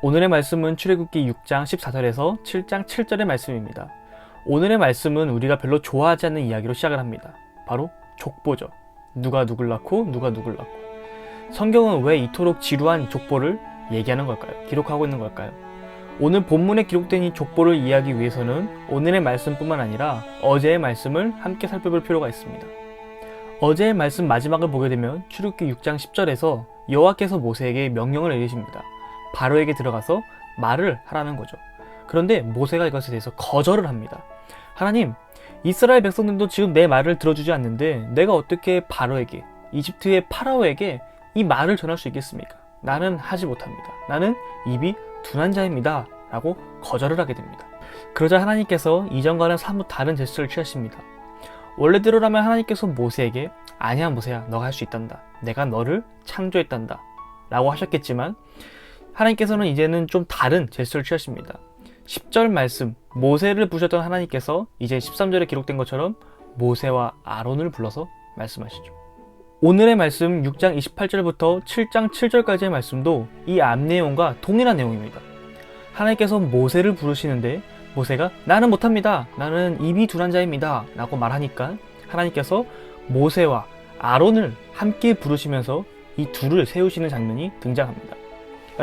오늘의 말씀은 출애굽기 6장 14절에서 7장 7절의 말씀입니다. 오늘의 말씀은 우리가 별로 좋아하지 않는 이야기로 시작을 합니다. 바로 족보죠. 누가 누굴 낳고 누가 누굴 낳고. 성경은 왜 이토록 지루한 족보를 얘기하는 걸까요? 기록하고 있는 걸까요? 오늘 본문에 기록된 이 족보를 이해하기 위해서는 오늘의 말씀뿐만 아니라 어제의 말씀을 함께 살펴볼 필요가 있습니다. 어제의 말씀 마지막을 보게 되면 출애굽기 6장 10절에서 여호와께서 모세에게 명령을 내리십니다. 바로에게 들어가서 말을 하라는 거죠. 그런데 모세가 이것에 대해서 거절을 합니다. 하나님, 이스라엘 백성들도 지금 내 말을 들어주지 않는데 내가 어떻게 바로에게, 이집트의 파라오에게 이 말을 전할 수 있겠습니까? 나는 하지 못합니다. 나는 입이 둔한 자입니다. 라고 거절을 하게 됩니다. 그러자 하나님께서 이전과는 사뭇 다른 제스처를 취하십니다. 원래대로라면 하나님께서 모세에게 아니야 모세야, 너가 할 수 있단다. 내가 너를 창조했단다. 라고 하셨겠지만 하나님께서는 이제는 좀 다른 제스처를 취하십니다. 10절 말씀, 모세를 부르셨던 하나님께서 이제 13절에 기록된 것처럼 모세와 아론을 불러서 말씀하시죠. 오늘의 말씀 6장 28절부터 7장 7절까지의 말씀도 이 앞 내용과 동일한 내용입니다. 하나님께서 모세를 부르시는데 모세가 나는 못합니다. 나는 입이 둔한 자입니다. 라고 말하니까 하나님께서 모세와 아론을 함께 부르시면서 이 둘을 세우시는 장면이 등장합니다.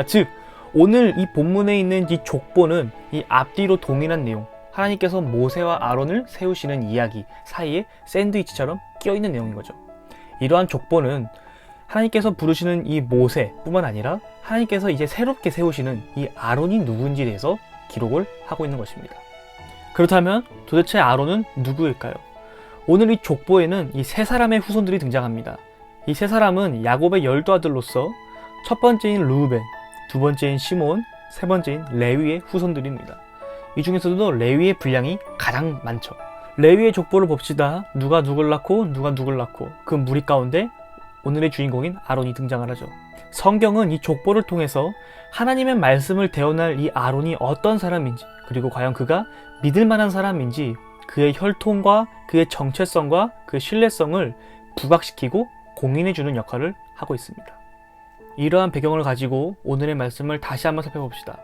즉 오늘 이 본문에 있는 이 족보는 이 앞뒤로 동일한 내용, 하나님께서 모세와 아론을 세우시는 이야기 사이에 샌드위치처럼 끼어있는 내용인 거죠. 이러한 족보는 하나님께서 부르시는 이 모세뿐만 아니라 하나님께서 이제 새롭게 세우시는 이 아론이 누구인지에 대해서 기록을 하고 있는 것입니다. 그렇다면 도대체 아론은 누구일까요? 오늘 이 족보에는 이 세 사람의 후손들이 등장합니다. 이 세 사람은 야곱의 12아들로서 첫 번째인 르우벤, 두 번째인 시몬, 세 번째인 레위의 후손들입니다. 이 중에서도 레위의 분량이 가장 많죠. 레위의 족보를 봅시다. 누가 누굴 낳고 누가 누굴 낳고 그 무리 가운데 오늘의 주인공인 아론이 등장을 하죠. 성경은 이 족보를 통해서 하나님의 말씀을 대언할 이 아론이 어떤 사람인지, 그리고 과연 그가 믿을 만한 사람인지 그의 혈통과 그의 정체성과 그의 신뢰성을 부각시키고 공인해주는 역할을 하고 있습니다. 이러한 배경을 가지고 오늘의 말씀을 다시 한번 살펴봅시다.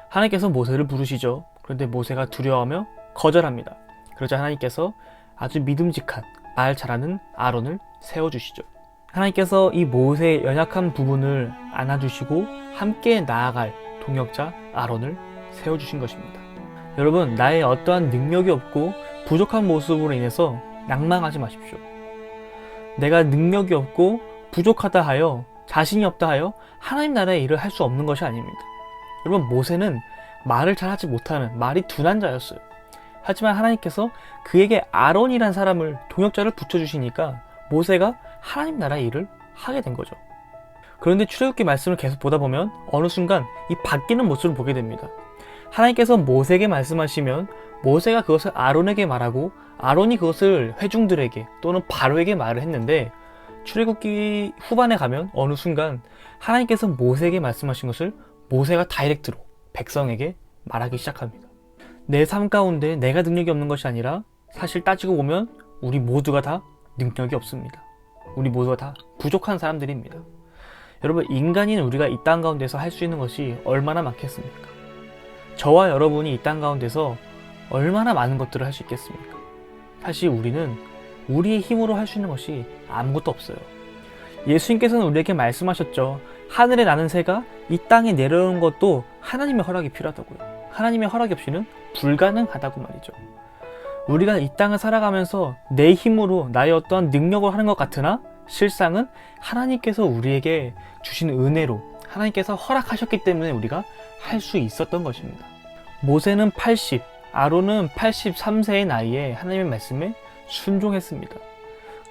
하나님께서 모세를 부르시죠. 그런데 모세가 두려워하며 거절합니다. 그러자 하나님께서 아주 믿음직한, 말 잘하는 아론을 세워주시죠. 하나님께서 이 모세의 연약한 부분을 안아주시고 함께 나아갈 동역자 아론을 세워주신 것입니다. 여러분, 나의 어떠한 능력이 없고 부족한 모습으로 인해서 낭망하지 마십시오. 내가 능력이 없고 부족하다 하여, 자신이 없다 하여 하나님 나라의 일을 할 수 없는 것이 아닙니다. 여러분, 모세는 말을 잘하지 못하는, 말이 둔한 자였어요. 하지만 하나님께서 그에게 아론이란 사람을, 동역자를 붙여주시니까 모세가 하나님 나라의 일을 하게 된 거죠. 그런데 출애굽기 말씀을 계속 보다 보면 어느 순간 이 바뀌는 모습을 보게 됩니다. 하나님께서 모세에게 말씀하시면 모세가 그것을 아론에게 말하고 아론이 그것을 회중들에게 또는 바로에게 말을 했는데, 출애굽기 후반에 가면 어느 순간 하나님께서 모세에게 말씀하신 것을 모세가 다이렉트로 백성에게 말하기 시작합니다. 내 삶 가운데 내가 능력이 없는 것이 아니라 사실 따지고 보면 우리 모두가 다 능력이 없습니다. 우리 모두가 다 부족한 사람들입니다. 여러분, 인간인 우리가 이 땅 가운데서 할 수 있는 것이 얼마나 많겠습니까? 저와 여러분이 이 땅 가운데서 얼마나 많은 것들을 할 수 있겠습니까? 사실 우리는 우리의 힘으로 할 수 있는 것이 아무것도 없어요. 예수님께서는 우리에게 말씀하셨죠. 하늘에 나는 새가 이 땅에 내려오는 것도 하나님의 허락이 필요하다고요. 하나님의 허락이 없이는 불가능하다고 말이죠. 우리가 이 땅을 살아가면서 내 힘으로 나의 어떠한 능력을 하는 것 같으나 실상은 하나님께서 우리에게 주신 은혜로, 하나님께서 허락하셨기 때문에 우리가 할 수 있었던 것입니다. 모세는 80, 아론은 83세의 나이에 하나님의 말씀에 순종했습니다.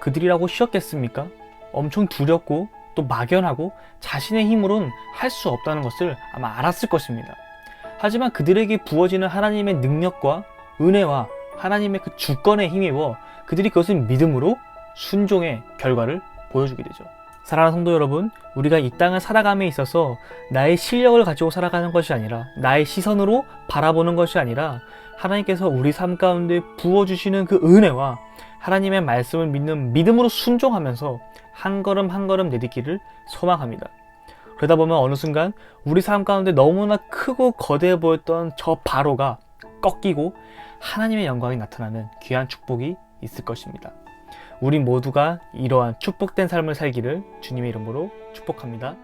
그들이라고 쉬었겠습니까? 엄청 두렵고 또 막연하고 자신의 힘으로는 할 수 없다는 것을 아마 알았을 것입니다. 하지만 그들에게 부어지는 하나님의 능력과 은혜와 하나님의 그 주권에 힘입어 그들이 그것을 믿음으로 순종의 결과를 보여주게 되죠. 사랑하는 성도 여러분, 우리가 이 땅을 살아감에 있어서 나의 실력을 가지고 살아가는 것이 아니라, 나의 시선으로 바라보는 것이 아니라 하나님께서 우리 삶 가운데 부어주시는 그 은혜와 하나님의 말씀을 믿는 믿음으로 순종하면서 한 걸음 한 걸음 내딛기를 소망합니다. 그러다 보면 어느 순간 우리 삶 가운데 너무나 크고 거대해 보였던 저 바로가 꺾이고 하나님의 영광이 나타나는 귀한 축복이 있을 것입니다. 우리 모두가 이러한 축복된 삶을 살기를 주님의 이름으로 축복합니다.